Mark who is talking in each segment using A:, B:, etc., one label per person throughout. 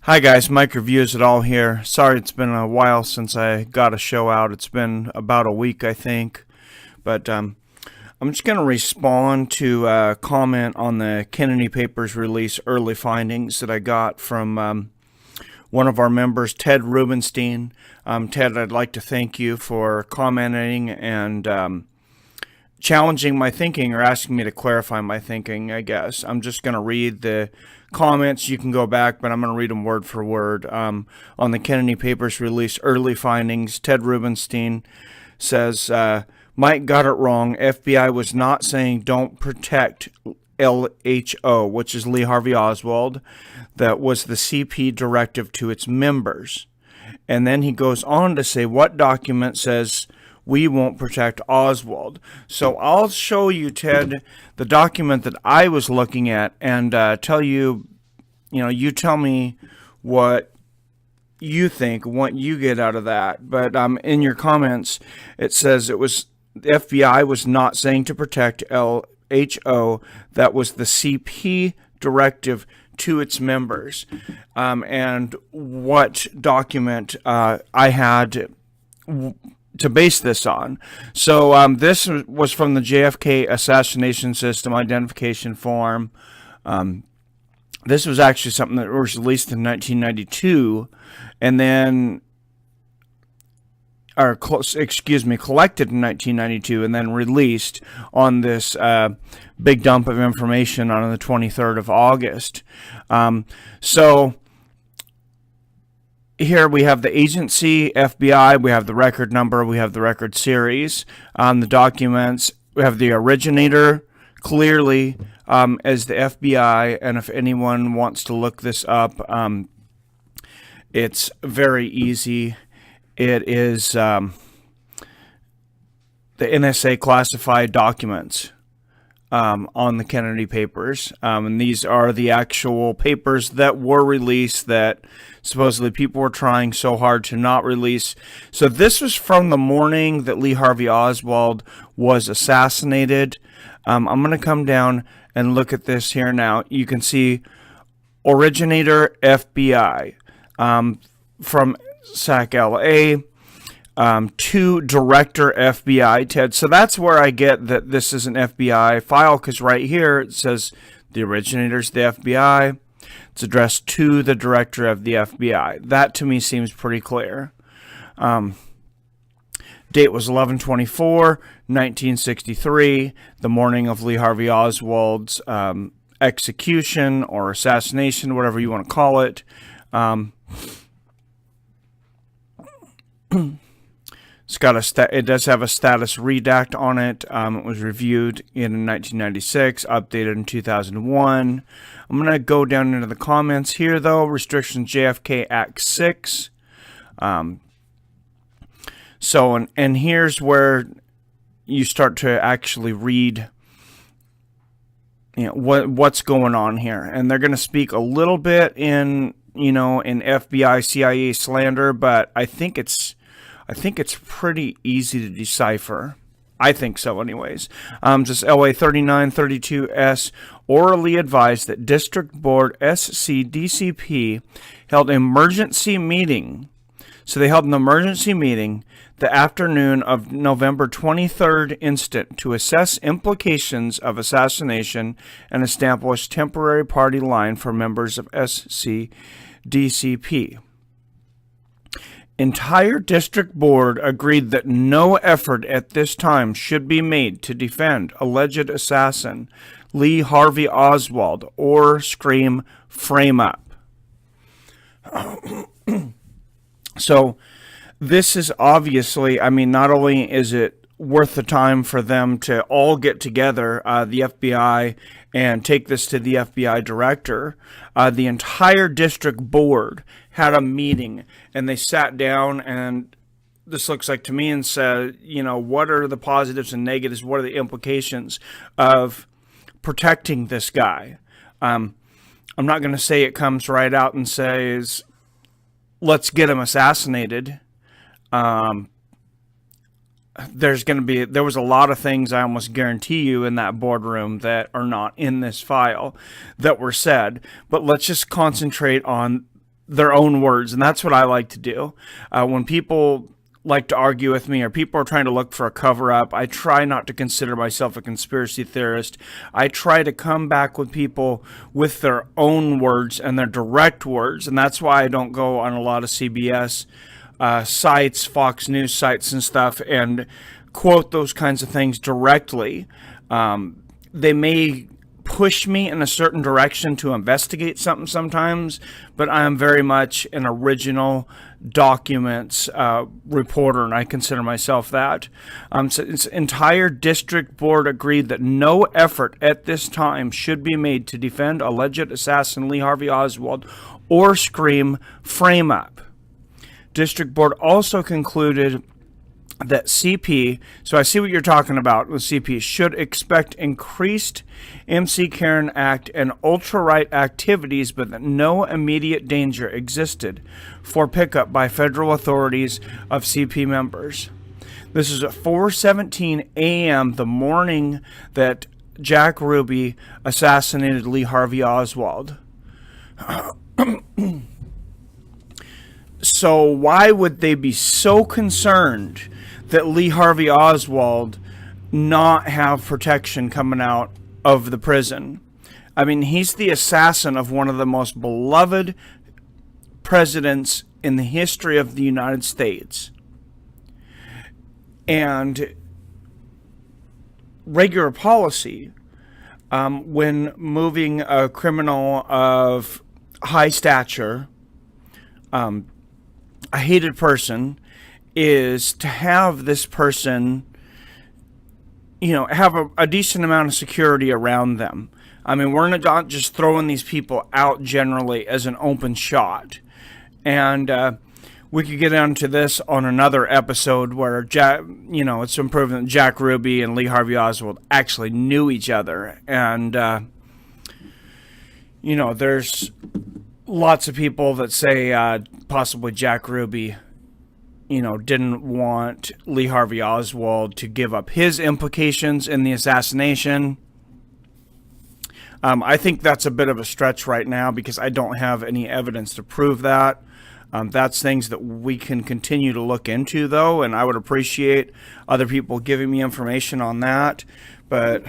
A: Hi guys, Mike Reviews It All here. Sorry it's been a while since I got a show out. It's been about a week, I think. But I'm just going to respond to a comment on the Kennedy Papers release early findings that I got from one of our members, Ted Rubenstein. Ted, I'd like to thank you for commenting and challenging my thinking, or asking me to clarify my thinking, I guess. I'm just going to read the comments. You can go back, but I'm going to read them word for word. On the Kennedy Papers release early findings, Ted Rubenstein says, Mike got it wrong. FBI was not saying don't protect LHO, which is Lee Harvey Oswald. That was the CP directive to its members. And then he goes on to say what document says we won't protect Oswald. So I'll show you, Ted, the document that I was looking at and tell you, you tell me what you think, what you get out of that. But in your comments, it says the FBI was not saying to protect LHO. That was the CP directive to its members. And what document I had to base this on. So this was from the JFK Assassination System Identification Form. This was actually something that was released in 1992, and then, collected in 1992, and then released on this big dump of information on the 23rd of August. So here we have the agency, FBI, we have the record number, we have the record series, the documents, we have the originator clearly as the FBI, and if anyone wants to look this up, it's very easy. It is the NSA classified documents on the Kennedy Papers, and these are the actual papers that were released that supposedly people were trying so hard to not release. So this was from the morning that Lee Harvey Oswald was assassinated. I'm going to come down and look at this here now. You can see originator FBI from SAC LA. To director FBI, Ted. So that's where I get that this is an FBI file, because right here it says the originator's the FBI. It's addressed to the director of the FBI. That to me seems pretty clear. Date was 11/24/1963, the morning of Lee Harvey Oswald's execution or assassination, whatever you want to call it. It does have a status redact on it. It was reviewed in 1996, updated in 2001. I'm going to go down into the comments here, though. Restrictions JFK Act 6. And here's where you start to actually read what's going on here. And they're going to speak a little bit in FBI, CIA slander, but I think it's pretty easy to decipher. I think so anyways. Just LA 3932S orally advised that District Board SCDCP held an emergency meeting. So they held an emergency meeting the afternoon of November 23rd instant to assess implications of assassination and establish temporary party line for members of SCDCP. Entire district board agreed that no effort at this time should be made to defend alleged assassin Lee Harvey Oswald or scream frame up. So this is obviously, not only is it worth the time for them to all get together, the FBI, and take this to the FBI director, the entire district board had a meeting, and they sat down, and this looks like to me, and said, what are the positives and negatives? What are the implications of protecting this guy? I'm not going to say it comes right out and says, let's get him assassinated. There was a lot of things, I almost guarantee you, in that boardroom that are not in this file that were said, but let's just concentrate on their own words, and that's what I like to do. When people like to argue with me or people are trying to look for a cover-up, I try not to consider myself a conspiracy theorist. I try to come back with people with their own words and their direct words, and that's why I don't go on a lot of CBS sites, Fox News sites and stuff, and quote those kinds of things directly. They may push me in a certain direction to investigate something sometimes, but I am very much an original documents reporter, and I consider myself that. So its entire district board agreed that no effort at this time should be made to defend alleged assassin Lee Harvey Oswald or scream frame up. District board also concluded that CP, so I see what you're talking about with CP, should expect increased MC Karen Act and ultra-right activities, but that no immediate danger existed for pickup by federal authorities of CP members. This is at 4:17 a.m. the morning that Jack Ruby assassinated Lee Harvey Oswald. So why would they be so concerned that Lee Harvey Oswald not have protection coming out of the prison? I mean, he's the assassin of one of the most beloved presidents in the history of the United States. And regular policy, when moving a criminal of high stature, a hated person, is to have this person, have a decent amount of security around them. I mean, we're not just throwing these people out generally as an open shot. And we could get into this on another episode where it's been proven that Jack Ruby and Lee Harvey Oswald actually knew each other. And, there's lots of people that say possibly Jack Ruby didn't want Lee Harvey Oswald to give up his implications in the assassination. I think that's a bit of a stretch right now because I don't have any evidence to prove that. That's things that we can continue to look into, though, and I would appreciate other people giving me information on that. But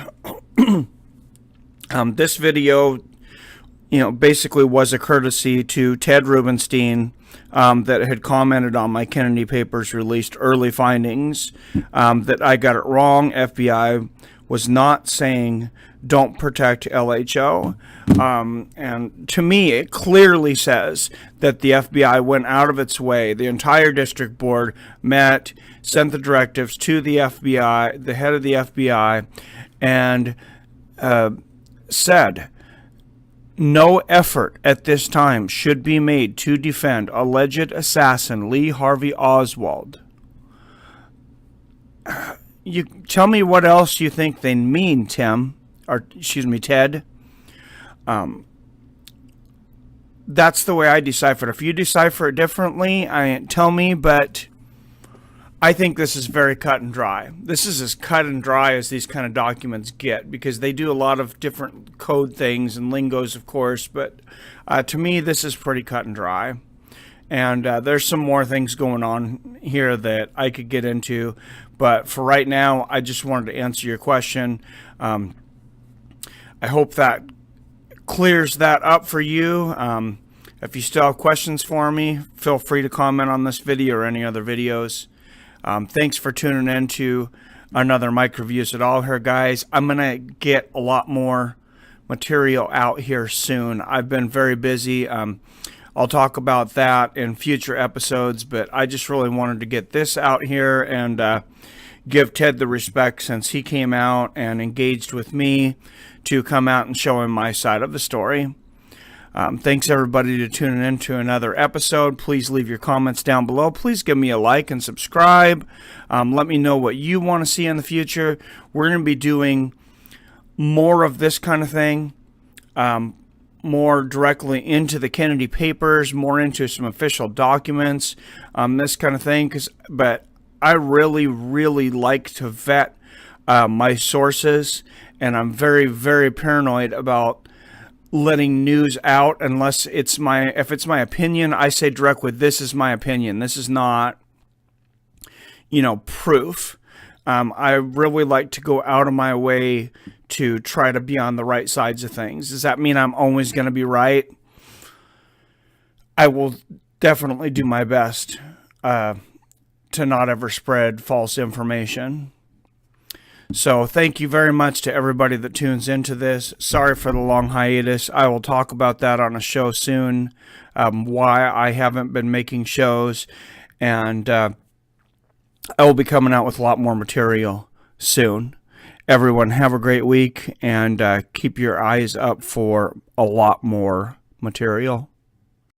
A: this video, basically was a courtesy to Ted Rubenstein, that had commented on my Kennedy Papers released early findings, that I got it wrong. FBI was not saying don't protect LHO. And to me, it clearly says that the FBI went out of its way. The entire district board met, sent the directives to the FBI, the head of the FBI, and said, no effort at this time should be made to defend alleged assassin Lee Harvey Oswald. You tell me what else you think they mean, Ted. That's the way I decipher it. If you decipher it differently, tell me, but I think this is very cut and dry. This is as cut and dry as these kind of documents get, because they do a lot of different code things and lingos, of course, but to me, this is pretty cut and dry. And there's some more things going on here that I could get into, but for right now, I just wanted to answer your question. I hope that clears that up for you. If you still have questions for me, feel free to comment on this video or any other videos. Thanks for tuning in to another Mike Reviews It All here, guys. I'm going to get a lot more material out here soon. I've been very busy. I'll talk about that in future episodes, but I just really wanted to get this out here and give Ted the respect since he came out and engaged with me to come out and show him my side of the story. Thanks everybody to tuning in to another episode. Please leave your comments down below. Please give me a like and subscribe. Let me know what you want to see in the future. We're going to be doing more of this kind of thing, more directly into the Kennedy Papers, more into some official documents, this kind of thing. But I really, really like to vet my sources, and I'm very, very paranoid about letting news out unless if it's my opinion. I say directly, this is my opinion. This is not, proof. I really like to go out of my way to try to be on the right sides of things. Does that mean I'm always going to be right? I will definitely do my best to not ever spread false information. So thank you very much to everybody that tunes into this. Sorry for the long hiatus. I will talk about that on a show soon, why I haven't been making shows, and I will be coming out with a lot more material soon. Everyone have a great week, and keep your eyes up for a lot more material.